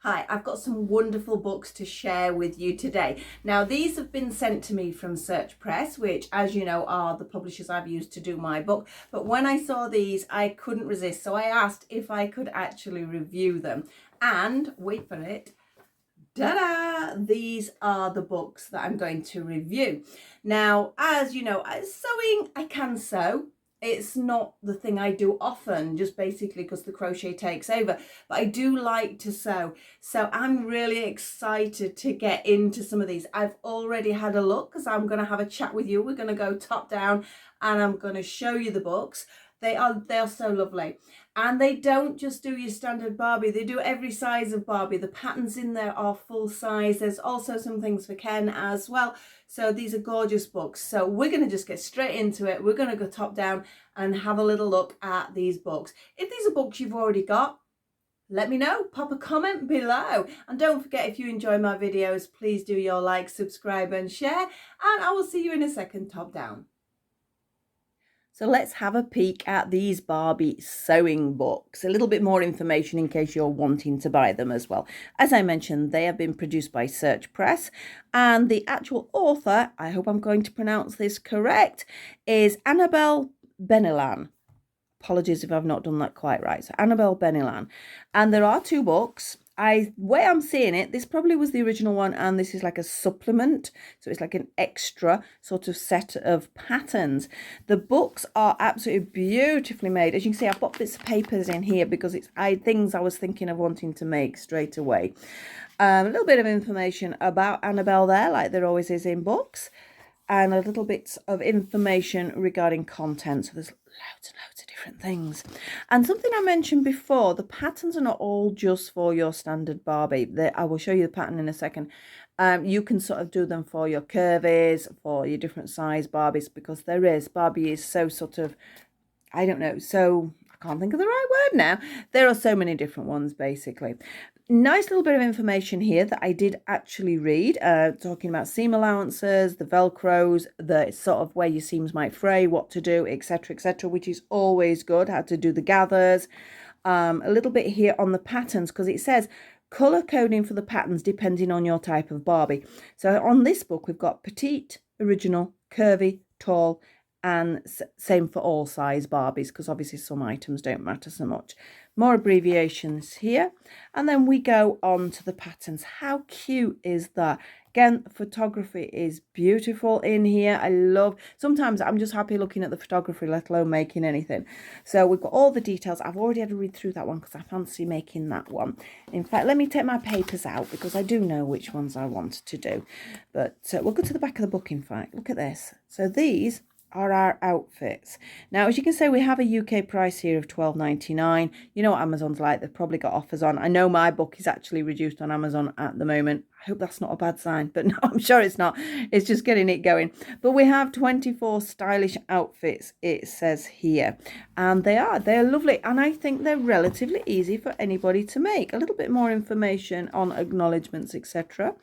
Hi, I've got some wonderful books to share with you today. Now, these have been sent to me from Search Press, which, as you know, are the publishers I've used to do my book. But when I saw these, I couldn't resist. So I asked if I could actually review them. And, wait for it, ta-da! These are the books that I'm going to review. Now, as you know, sewing, I can sew. It's not the thing I do often, just basically because the crochet takes over. But I do like to sew. So I'm really excited to get into some of these. I've already had a look because I'm going to have a chat with you. We're going to go top down and I'm going to show you the books. They are so lovely. And they don't just do your standard Barbie, they do every size of Barbie. The patterns in there are full size. There's also some things for Ken as well. So these are gorgeous books. So we're going to just get straight into it. We're going to go top down and have a little look at these books. If these are books you've already got, let me know, pop a comment below. And don't forget, if you enjoy my videos, please do your like, subscribe and share. And I will see you in a second, top down. So let's have a peek at these Barbie sewing books. A little bit more information in case you're wanting to buy them as well. As I mentioned, they have been produced by Search Press, and the actual author, I hope I'm going to pronounce this correct, is Annabel Benilan. Apologies if I've not done that quite right. So Annabel Benilan. And there are two books. Way I'm seeing it, this probably was the original one, and this is like a supplement. So it's like an extra sort of set of patterns. The books are absolutely beautifully made. As you can see, I've got bits of papers in here because it's things I was thinking of wanting to make straight away. A little bit of information about Annabel there, like there always is in books, and a little bit of information regarding content. So there's loads and loads of different things. And something I mentioned before, the patterns are not all just for your standard Barbie. I will show you the pattern in a second. You can sort of do them for your curvies, for your different size Barbies, because Barbie is so sort of, I don't know, so I can't think of the right word now. There are so many different ones basically. Nice little bit of information here that I did actually read, talking about seam allowances, the velcros, the sort of where your seams might fray, what to do, etc., which is always good, how to do the gathers. A little bit here on the patterns, because it says color coding for the patterns depending on your type of Barbie. So on this book we've got petite, original, curvy, tall, and same for all size Barbies, because obviously some items don't matter so much. More abbreviations here, and then we go on to the patterns. How cute is that? Again, photography is beautiful in here. I love, sometimes I'm just happy looking at the photography, let alone making anything. So we've got all the details. I've already had to read through that one because I fancy making that one. In fact, let me take my papers out because I do know which ones I want to do. But we'll go to the back of the book, in fact. Look at this. So these are our outfits. Now, as you can see, we have a UK price here of £12.99. You know what Amazon's like, they've probably got offers on. I know my book is actually reduced on Amazon at the moment. I hope that's not a bad sign, but no, I'm sure it's not. It's just getting it going. But we have 24 stylish outfits, it says here. And they're lovely. And I think they're relatively easy for anybody to make. A little bit more information on acknowledgements, etc.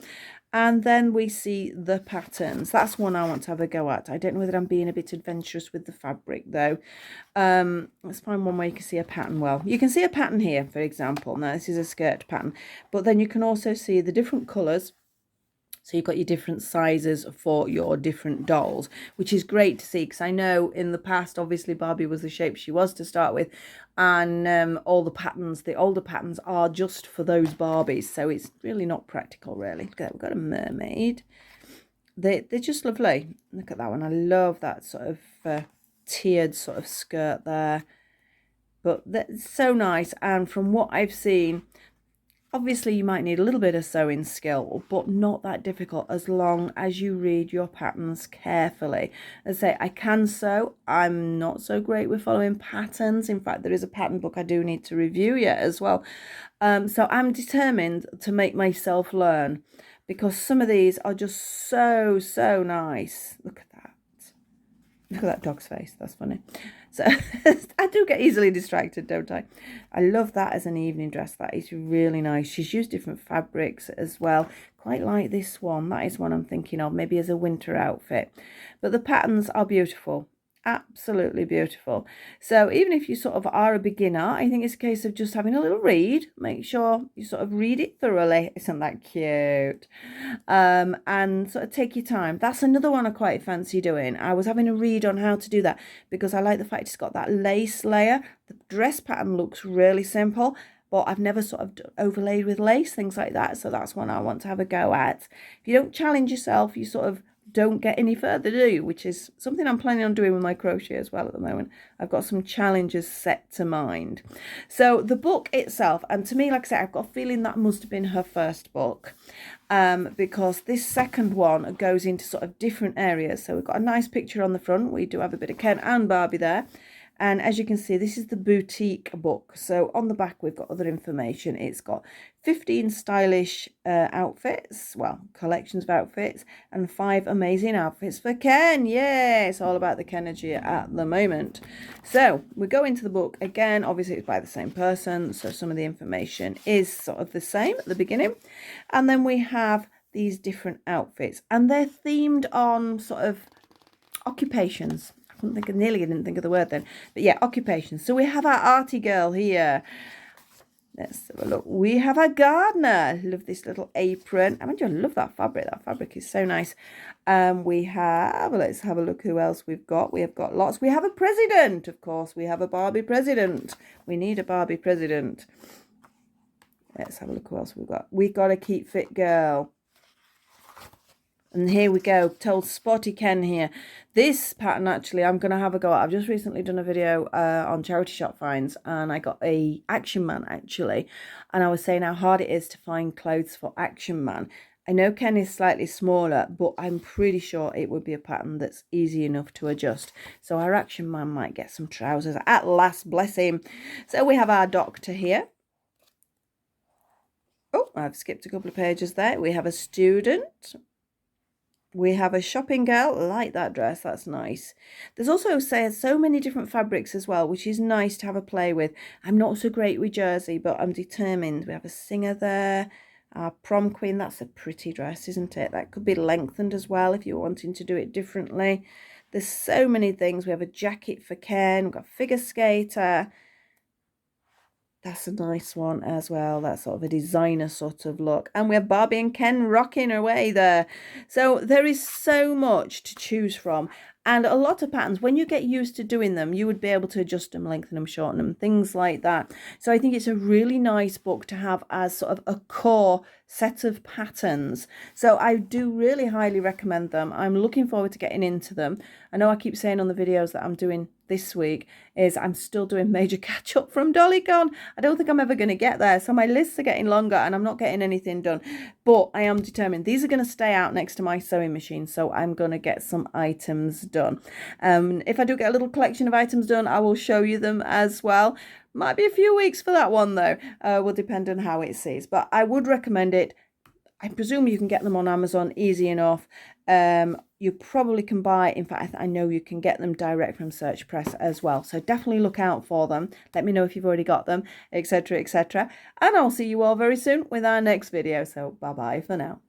And then we see the patterns. That's one I want to have a go at. I don't know whether I'm being a bit adventurous with the fabric though. Let's find one where you can see a pattern well. You can see a pattern here, for example. Now this is a skirt pattern, but then you can also see the different colours. So you've got your different sizes for your different dolls, which is great to see, because I know in the past, obviously Barbie was the shape she was to start with, and all the patterns, the older patterns, are just for those Barbies. So it's really not practical, really. Look at that, we've got a mermaid. They're just lovely. Look at that one. I love that sort of tiered sort of skirt there. But that's so nice. And from what I've seen, obviously you might need a little bit of sewing skill, but not that difficult as long as you read your patterns carefully. As I say, I can sew. I'm not so great with following patterns. In fact, there is a pattern book I do need to review yet as well. So I'm determined to make myself learn, because some of these are just so nice. Look at that. Look at that dog's face. That's funny. So I do get easily distracted, don't I? I love that as an evening dress. That is really nice. She's used different fabrics as well. Quite like this one. That is one I'm thinking of, maybe as a winter outfit. But the patterns are beautiful. absolutely beautiful. So even if you sort of are a beginner, I think it's a case of just having a little read. Make sure you sort of read it thoroughly. Isn't that cute? And sort of take your time. That's another one I quite fancy doing. I was having a read on how to do that because I like the fact it's got that lace layer. The dress pattern looks really simple, but I've never sort of overlaid with lace, things like that. So that's one I want to have a go at. If you don't challenge yourself, you sort of don't get any further, do you? Which is something I'm planning on doing with my crochet as well at the moment. I've got some challenges set to mind. So the book itself, and to me, like I said, I've got a feeling that must have been her first book, because this second one goes into sort of different areas. So we've got a nice picture on the front. We do have a bit of Ken and Barbie there. And as you can see, this is the boutique book. So on the back, we've got other information. It's got 15 stylish outfits, well, collections of outfits, and 5 amazing outfits for Ken. Yeah, it's all about the Ken energy at the moment. So we go into the book again. Obviously, it's by the same person, so some of the information is sort of the same at the beginning. And then we have these different outfits, and they're themed on sort of occupations. Nearly didn't think of the word then, but yeah, occupation. So we have our arty girl here. Let's have a look. We have a gardener. Love this little apron. I mean, I love that fabric. That fabric is so nice. We have, let's have a look who else we've got. We have got lots. We have a president, of course. We have a Barbie president. We need a Barbie president. Let's have a look who else we've got. We got a keep fit girl. And here we go, told Spotty Ken here. This pattern, actually, I'm going to have a go at. I've just recently done a video on charity shop finds, and I got a Action Man, actually. And I was saying how hard it is to find clothes for Action Man. I know Ken is slightly smaller, but I'm pretty sure it would be a pattern that's easy enough to adjust. So our Action Man might get some trousers at last, bless him. So we have our doctor here. Oh, I've skipped a couple of pages there. We have a student. We have a shopping girl. I like that dress. That's nice. There's also so many different fabrics as well, which is nice to have a play with. I'm not so great with jersey, but I'm determined. We have a singer there. Our prom queen. That's a pretty dress, isn't it? That could be lengthened as well if you're wanting to do it differently. There's so many things. We have a jacket for Ken. We've got a figure skater. That's a nice one as well. That's sort of a designer sort of look. And we have Barbie and Ken rocking away there. So there is so much to choose from. And a lot of patterns, when you get used to doing them, you would be able to adjust them, lengthen them, shorten them, things like that. So I think it's a really nice book to have as sort of a core set of patterns. So I do really highly recommend them. I'm looking forward to getting into them. I know I keep saying on the videos that I'm doing this week is I'm still doing major catch up from DollyCon. I don't think I'm ever going to get there. So my lists are getting longer and I'm not getting anything done. But I am determined. These are going to stay out next to my sewing machine. So I'm going to get some items done. If I do get a little collection of items done, I will show you them as well. Might be a few weeks for that one though. Will depend on how it sees. But I would recommend it. I presume you can get them on Amazon easy enough. You probably can buy, in fact, I know you can get them direct from Search Press as well. So definitely look out for them. Let me know if you've already got them, etc., etc. And I'll see you all very soon with our next video. So bye-bye for now.